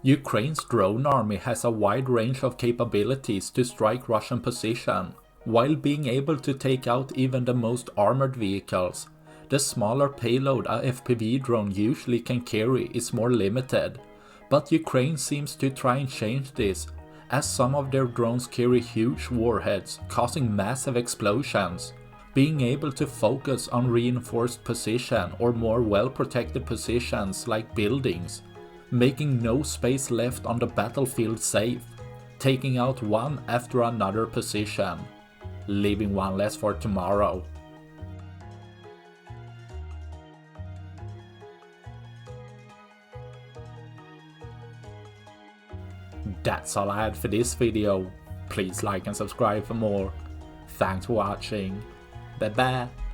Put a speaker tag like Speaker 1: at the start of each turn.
Speaker 1: Ukraine's drone army has a wide range of capabilities to strike Russian position, while being able to take out even the most armored vehicles. The smaller payload a FPV drone usually can carry is more limited, but Ukraine seems to try and change this, as some of their drones carry huge warheads, causing massive explosions. Being able to focus on reinforced position or more well-protected positions like buildings, making no space left on the battlefield safe, taking out one after another position, leaving one less for tomorrow. That's all I had for this video. Please like and subscribe for more. Thanks for watching. Bye bye.